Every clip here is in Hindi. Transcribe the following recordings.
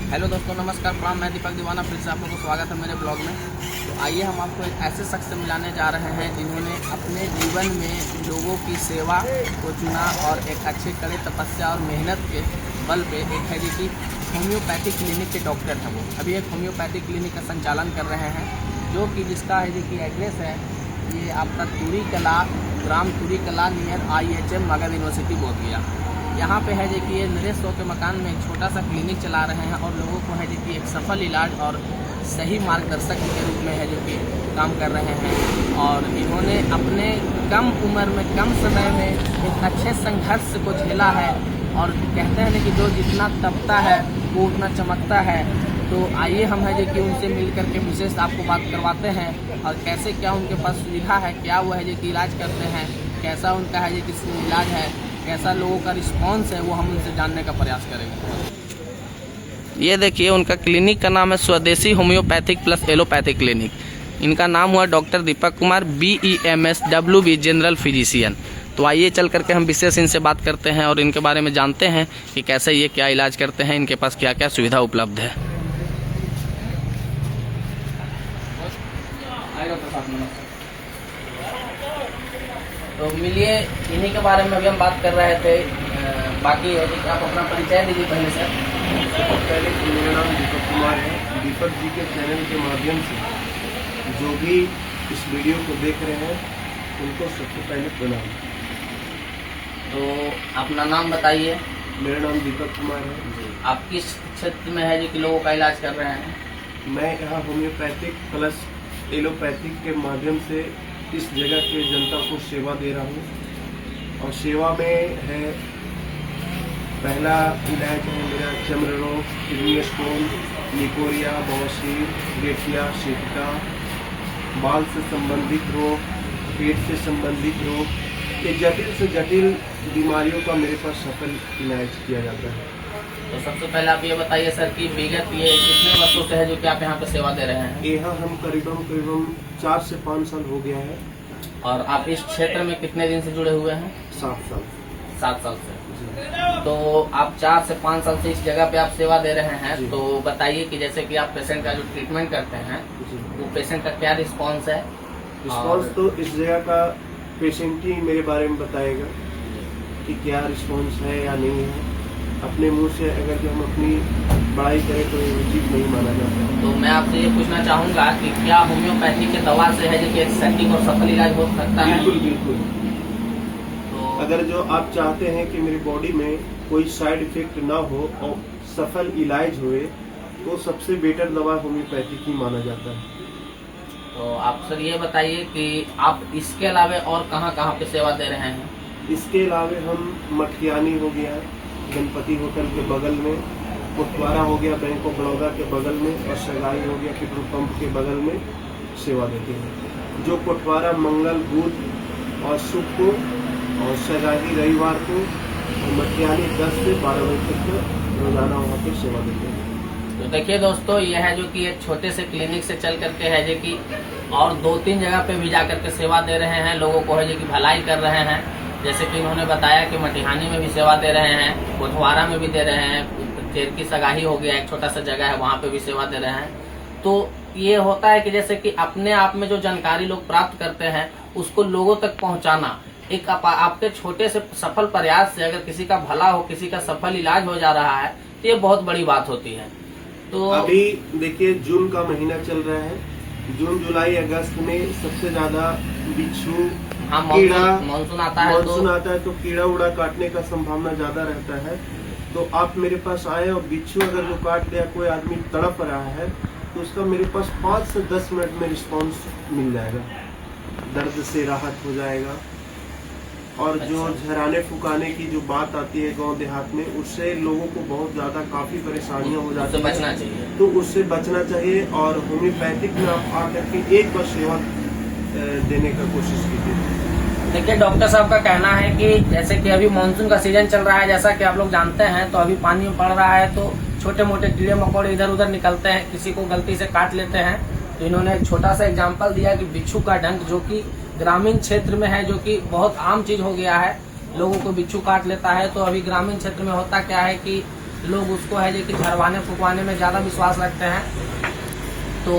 हेलो दोस्तों, नमस्कार, प्रणाम। मैं दीपक दीवाना, फिर से आप लोगों को स्वागत है मेरे ब्लॉग में। तो आइए हम आपको एक ऐसे शख्स से मिलाने जा रहे हैं जिन्होंने अपने जीवन में लोगों की सेवा को चुना और एक अच्छे कड़े तपस्या और मेहनत के बल पे एक है जी कि होम्योपैथिक क्लिनिक के डॉक्टर हैं। वो अभी एक होम्योपैथिक क्लिनिक का संचालन कर रहे हैं, जो कि जिसका है जी कि एड्रेस है ये आपका तुरी कला, ग्राम Turi Kala near IHM Magadh university Bodhgaya. यहाँ पे है जी कि ये नरेश के मकान में एक छोटा सा क्लिनिक चला रहे हैं और लोगों को है जी कि एक सफल इलाज और सही मार्गदर्शक के रूप में है जो कि काम कर रहे हैं। और इन्होंने अपने कम उम्र में, कम समय में एक अच्छे संघर्ष को झेला है और कहते हैं कि जो जितना तपता है वो उतना चमकता है। तो आइए हम है जो कि उनसे मिल करके विशेष आपको बात करवाते हैं और कैसे क्या उनके पास सुविधा है, क्या वो है जो कि इलाज करते हैं, कैसा उनका है जो कि इलाज है, कैसा लोगों का रिस्पांस है, वो हम उनसे जानने का प्रयास करेंगे। ये देखिए, उनका क्लिनिक का नाम है स्वदेशी होम्योपैथिक प्लस एलोपैथिक क्लिनिक। इनका नाम हुआ doctor Deepak Kumar, BEMS WB general physician. तो आइए चल करके हम विशेष इनसे बात करते हैं और इनके बारे में जानते हैं कि कैसे ये क्या इलाज करते हैं, इनके पास क्या क्या सुविधा उपलब्ध है। तो मिलिए, इन्हीं के बारे में अभी हम बात कर रहे थे। बाकी है कि आप अपना परिचय दीजिए पहले सर। पहले मेरा नाम दीपक कुमार है। दीपक जी के चैनल के माध्यम से जो भी इस वीडियो को देख रहे हैं उनको सबसे पहले प्रणाम। तो अपना नाम बताइए। मेरा नाम दीपक कुमार है। आप किस क्षेत्र में है जो कि लोगों का इलाज कर रहे हैं? मैं यहाँ होम्योपैथिक प्लस एलोपैथिक के माध्यम से इस जगह के जनता को सेवा दे रहा हूँ। और सेवा में है, पहला इलाज है मेरा चर्म रोग, किडनी स्टोन, निकोरिया, बवासीर, गठिया, सिरका, बाल से संबंधित रोग, पेट से संबंधित रोग, ये जटिल से जटिल बीमारियों का मेरे पास सफल इलाज किया जाता है। तो सबसे पहले आप ये बताइए सर कि विगत ये कितने वर्षों से है जो कि आप यहाँ पे सेवा दे रहे हैं? यहाँ हम करीबन 4 से 5 साल हो गया है। और आप इस क्षेत्र में कितने दिन से जुड़े हुए हैं? 7 साल। 7 साल से। तो आप 4 से 5 साल से इस जगह पे आप सेवा दे रहे हैं। तो बताइए कि जैसे कि आप पेशेंट का जो ट्रीटमेंट करते हैं वो पेशेंट का क्या रिस्पॉन्स है? रिस्पॉन्स तो इस जगह का पेशेंट ही मेरे बारे में बताएगा कि क्या रिस्पॉन्स है या नहीं है। अपने मुंह से अगर जो हम अपनी बड़ाई करें तो ये उचित नहीं माना जाता। तो मैं आपसे ये पूछना चाहूँगा कि क्या होम्योपैथी के दवा से है जो कि एक सटीक और सफल इलाज हो सकता है? बिल्कुल बिल्कुल। तो अगर जो आप चाहते हैं कि मेरी बॉडी में कोई साइड इफेक्ट ना हो और सफल इलाज हुए, तो सबसे बेटर दवा होम्योपैथिक ही माना जाता है। तो आप सर ये बताइए कि आप इसके अलावा और कहाँ कहाँ पे सेवा दे रहे हैं? इसके अलावा हम मटियानी हो गया गणपति होटल के बगल में, कोटवारा हो गया बैंक ऑफ बड़ौदा के बगल में, और सगाई हो गया पेट्रोल पंप के बगल में सेवा देते हैं। जो कोटवारा मंगल, बुध और शुक्र को, और सगाई रविवार को, और मटियानी 10 से 12 बजे तक रोजाना वहाँ पे सेवा देते हैं। तो देखिए दोस्तों, यह है जो कि एक छोटे से क्लिनिक से चल करके है जो कि और 2-3 जगह पे भी जा करके सेवा दे रहे हैं, लोगों को है जो कि भलाई कर रहे हैं। जैसे कि इन्होंने बताया कि मटिहानी में भी सेवा दे रहे हैं, कोटवारा में भी दे रहे हैं, चेरकी सगाही हो गया एक छोटा सा जगह है, वहाँ पे भी सेवा दे रहे हैं। तो ये होता है कि जैसे कि अपने आप में जो जानकारी लोग प्राप्त करते हैं उसको लोगों तक पहुँचाना, एक आपके छोटे से सफल प्रयास से अगर किसी का भला हो, किसी का सफल इलाज हो जा रहा है तो ये बहुत बड़ी बात होती है। तो अभी देखिए, जून का महीना चल रहा है। जून, जुलाई, अगस्त में सबसे ज्यादा बिच्छू, कीड़ा, मानसून आता है तो कीड़ा उड़ा काटने का संभावना ज्यादा रहता है। तो आप मेरे पास आए और बिच्छू अगर जो काट लिया, कोई आदमी तड़प रहा है, तो उसका मेरे पास 5 से 10 मिनट में रिस्पांस मिल जाएगा, दर्द से राहत हो जाएगा। और जो झराने फुकाने की जो बात आती है गांव देहात में, उससे लोगों को बहुत ज्यादा काफी परेशानियां हो जाती है, बचना चाहिए। तो उससे बचना चाहिए। और होम्योपैथिक में आप आकर के एक बार सेवा देने का कोशिश कीजिए। देखिए, डॉक्टर साहब का कहना है कि जैसे कि अभी मानसून का सीजन चल रहा है, जैसा कि आप लोग जानते हैं, तो अभी पानी में पड़ रहा है तो छोटे मोटे कीड़े मकोड़े इधर उधर निकलते हैं, किसी को गलती से काट लेते हैं। तो इन्होंने एक छोटा सा एग्जाम्पल दिया कि बिच्छू का डंक, जो कि ग्रामीण क्षेत्र में है, जो कि बहुत आम चीज हो गया है, लोगों को बिच्छू काट लेता है। तो अभी ग्रामीण क्षेत्र में होता क्या है कि लोग उसको है जो कि झरवाने फुकवाने में ज़्यादा विश्वास रखते हैं। तो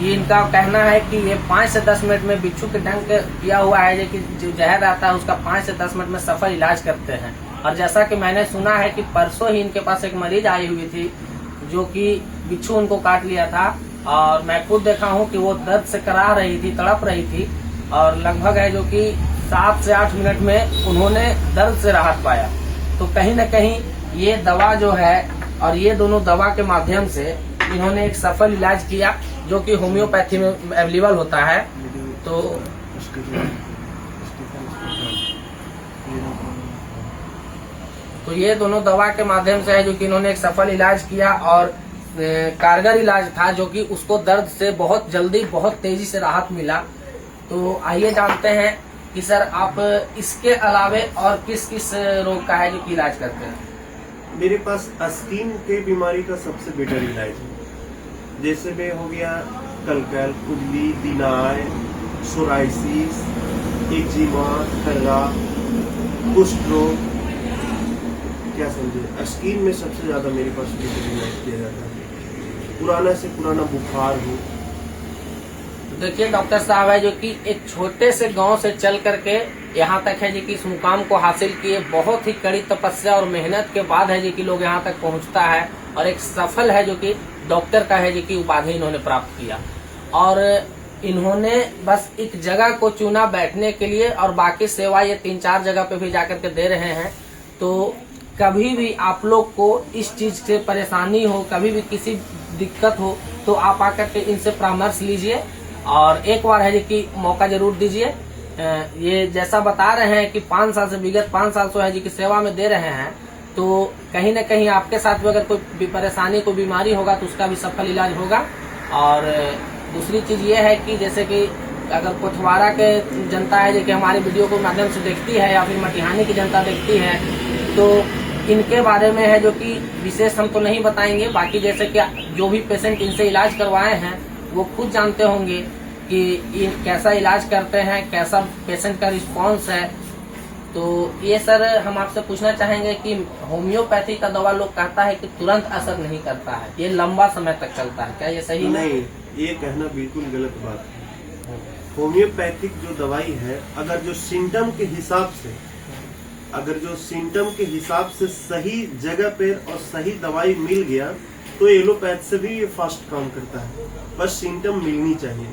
ये इनका कहना है कि ये 5 से 10 मिनट में बिच्छू के डंक किया हुआ है जो कि जो जहर रहता है उसका 5 से 10 मिनट में सफल इलाज करते हैं। और जैसा कि मैंने सुना है कि परसों ही इनके पास एक मरीज आई हुई थी जो कि बिच्छू उनको काट लिया था, और मैं खुद देखा हूँ कि वो दर्द से करा रही थी, तड़प रही थी, और लगभग है जो कि 7 से 8 मिनट में उन्होंने दर्द से राहत पाया। तो कहीं न कहीं ये दवा जो है और ये दोनों दवा के माध्यम से इन्होंने एक सफल इलाज किया जो कि होम्योपैथी में अवेलेबल होता है। तो ये दोनों दवा के माध्यम से है जो कि इन्होंने एक सफल इलाज किया और कारगर इलाज था जो कि उसको दर्द से बहुत जल्दी बहुत तेजी से राहत मिला। तो आइए जानते हैं कि सर आप इसके अलावे और किस किस रोग का है जो कि इलाज करते हैं। मेरे पास स्किन के बीमारी का सबसे बेटर इलाज है। जैसे में हो गया कलकल, खुजली, दिनाय, सोराइसिस, एक्जिमा, खर्रा, कुष्ठ रोग, क्या समझे। स्किन में सबसे ज्यादा मेरे पास बेटर इलाज किया जाता है। पुराना से पुराना बुखार हो। देखिए डॉक्टर साहब है जो कि एक छोटे से गांव से चल करके यहाँ तक है जो कि इस मुकाम को हासिल किए। बहुत ही कड़ी तपस्या और मेहनत के बाद है जो कि लोग यहाँ तक पहुँचता है और एक सफल है जो कि डॉक्टर का है जो कि उपाधि इन्होंने प्राप्त किया। और इन्होंने बस एक जगह को चुना बैठने के लिए और बाकी सेवा ये 3-4 जगह पे भी जाकर के दे रहे हैं। तो कभी भी आप लोग को इस चीज से परेशानी हो, कभी भी किसी दिक्कत हो तो आप आकर के इनसे परामर्श लीजिए और एक बार है कि मौका जरूर दीजिए। ये जैसा बता रहे हैं कि 5 साल से विगत 5 साल से है जी की सेवा में दे रहे हैं। तो कहीं न कहीं आपके साथ भी अगर कोई भी परेशानी, कोई बीमारी होगा तो उसका भी सफल इलाज होगा। और दूसरी चीज ये है कि जैसे कि अगर कोछवाड़ा के जनता है जो कि हमारे वीडियो को माध्यम से देखती है या फिर मटिहानी की जनता देखती है तो इनके बारे में है जो कि विशेष हम तो नहीं बताएंगे। बाकी जैसे कि जो भी पेशेंट इनसे इलाज करवाए हैं वो खुद जानते होंगे कि कैसा इलाज करते हैं, कैसा पेशेंट का रिस्पांस है। तो ये सर हम आपसे पूछना चाहेंगे कि होम्योपैथी का दवा लोग कहता है कि तुरंत असर नहीं करता है, ये लंबा समय तक चलता है, क्या ये सही नहीं? ये कहना बिल्कुल गलत बात है। होम्योपैथिक जो दवाई है अगर जो सिम्टम के हिसाब से सही जगह पे और सही दवाई मिल गया तो एलोपैथ से भी ये फास्ट काम करता है, बस सिम्टम मिलनी चाहिए।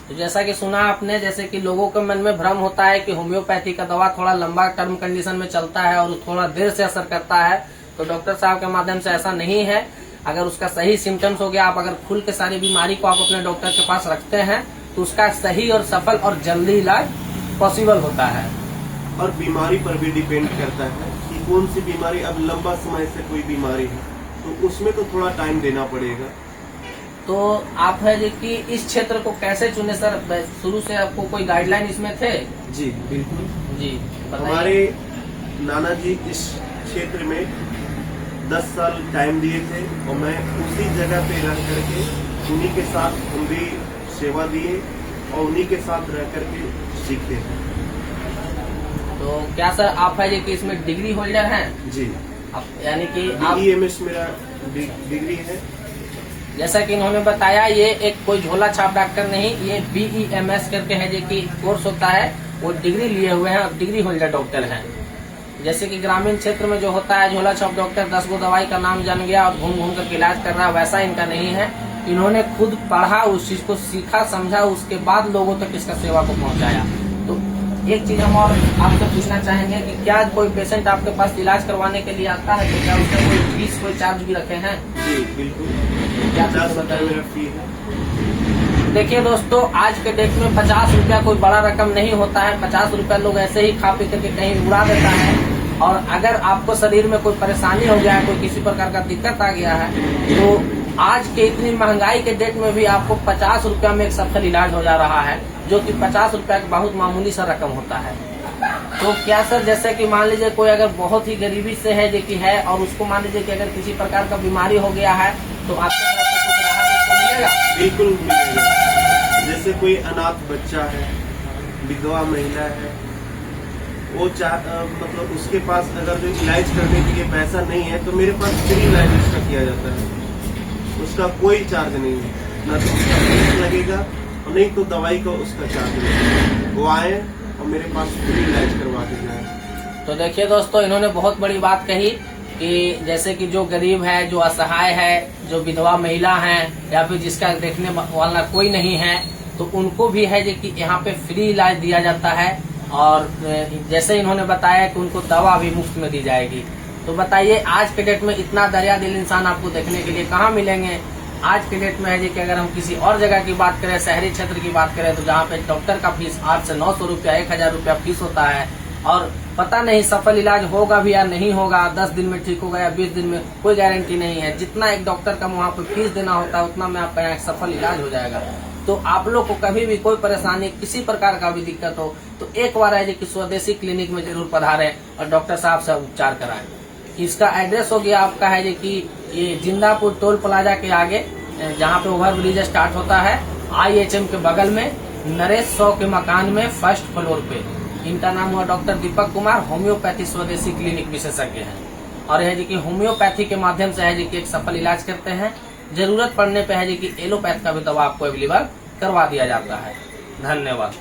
तो जैसा कि सुना आपने, जैसे कि लोगों के मन में भ्रम होता है कि होम्योपैथी का दवा थोड़ा लंबा टर्म कंडीशन में चलता है और थोड़ा देर से असर करता है। तो डॉक्टर साहब के माध्यम से ऐसा नहीं है। अगर उसका सही सिम्टम्स हो गया, आप अगर खुल के सारी बीमारी को आप अपने डॉक्टर के पास रखते हैं तो उसका सही और सफल और जल्दी इलाज पॉसिबल होता है। और बीमारी पर भी डिपेंड करता है कि कौन सी बीमारी, अब लंबा समय से कोई बीमारी है तो उसमें तो थोड़ा टाइम देना पड़ेगा। तो आप है जी कि इस क्षेत्र को कैसे चुने सर? शुरू से आपको कोई गाइडलाइन इसमें थे? जी बिल्कुल जी, हमारे नाना जी इस क्षेत्र में 10 साल टाइम दिए थे और मैं उसी जगह पे रह करके उन्हीं के साथ हम भी सेवा दिए और उन्हीं के साथ रह करके सीखे। तो क्या सर आप है जी कि इसमें डिग्री होल्डर हैं? जी, यानी कि आप BEMS मेरा डिग्री है। जैसा कि इन्होंने बताया ये एक कोई झोला छाप डॉक्टर नहीं, ये BEMS करके है जो कि कोर्स होता है, वो डिग्री लिए हुए हैं और डिग्री होल्डर डॉक्टर हैं। जैसे कि ग्रामीण क्षेत्र में जो होता है झोला छाप डॉक्टर 10 गो दवाई का नाम जान गया और घूम घूम कर इलाज कर रहा है, वैसा इनका नहीं है। इन्होंने खुद पढ़ा, उस चीज को सीखा, समझा, उसके बाद लोगों तक इसका सेवा को पहुंचाया। तो एक चीज हम और आपसे पूछना चाहेंगे कि क्या कोई पेशेंट आपके पास इलाज करवाने के लिए आता है तो क्या उसका कोई फीस, कोई चार्ज भी रखे हैं? जी बिल्कुल, क्या मेरा फी है। देखिए दोस्तों, आज के डेट में 50 रुपया कोई बड़ा रकम नहीं होता है। 50 रुपया लोग ऐसे ही खा पी करके कहीं उड़ा देता है। और अगर आपको शरीर में कोई परेशानी हो गया है, कोई किसी प्रकार का दिक्कत आ गया है, तो आज के इतनी महंगाई के डेट में भी आपको 50 रुपया में एक सफल इलाज हो जा रहा है, जो कि 50 रुपया की बहुत मामूली सा रकम होता है। तो क्या सर, जैसे कि मान लीजिए कोई अगर बहुत ही गरीबी से है जो कि है और उसको मान लीजिए कि अगर किसी प्रकार का बीमारी हो गया है तो आपके तरफ से कुछ राहत उसको मिलेगा? बिल्कुल मिलेगा। जैसे कोई अनाथ बच्चा है, विधवा महिला है, वो मतलब उसके पास अगर जो इलाज करने के लिए पैसा नहीं है तो मेरे पास फ्री इलाज उसका किया जाता है, उसका कोई चार्ज नहीं है, ना तो उसका फीस लगेगा और नहीं तो दवाई का उसका चार्ज लगेगा। वो आए और मेरे पास फ्री इलाज करवा के जाए। तो देखिए दोस्तों, इन्होंने बहुत बड़ी बात कही कि जैसे कि जो गरीब है, जो असहाय है, जो विधवा महिला है या फिर जिसका देखने वाला कोई नहीं है, तो उनको भी है कि यहाँ पे फ्री इलाज दिया जाता है। और जैसे इन्होंने बताया कि उनको दवा भी मुफ्त में दी जाएगी। तो बताइए, आज के डेट में इतना दरिया दिल इंसान आपको देखने के लिए कहाँ मिलेंगे? आज के डेट में है कि अगर हम किसी और जगह की बात करें, शहरी क्षेत्र की बात करें, तो जहाँ पे डॉक्टर का फीस 800 से 900 रुपया, 1000 रुपया फीस होता है और पता नहीं सफल इलाज होगा भी या नहीं होगा, 10 दिन में ठीक होगा या 20 दिन में, कोई गारंटी नहीं है। जितना एक डॉक्टर का वहाँ पे फीस देना होता है उतना में आपका यहाँ सफल इलाज हो जाएगा। तो आप लोग को कभी भी कोई परेशानी, किसी प्रकार का भी दिक्कत हो तो एक बार है कि स्वदेशी क्लिनिक में जरूर पधारें और डॉक्टर साहब से उपचार कराएं। इसका एड्रेस हो गया आपका है कि ये जिंदापुर टोल प्लाजा के आगे, जहाँ पे ओवर ब्रिज स्टार्ट होता है, IHM के बगल में नरेश 100 के मकान में फर्स्ट फ्लोर पे। इनका नाम हुआ डॉक्टर दीपक कुमार, होम्योपैथी स्वदेशी क्लिनिक विशेषज्ञ हैं और है कि होम्योपैथी के माध्यम से है कि एक सफल इलाज करते हैं। जरूरत पड़ने पे है कि एलोपैथ का भी दवा आपको अवेलेबल करवा दिया जाता है। धन्यवाद।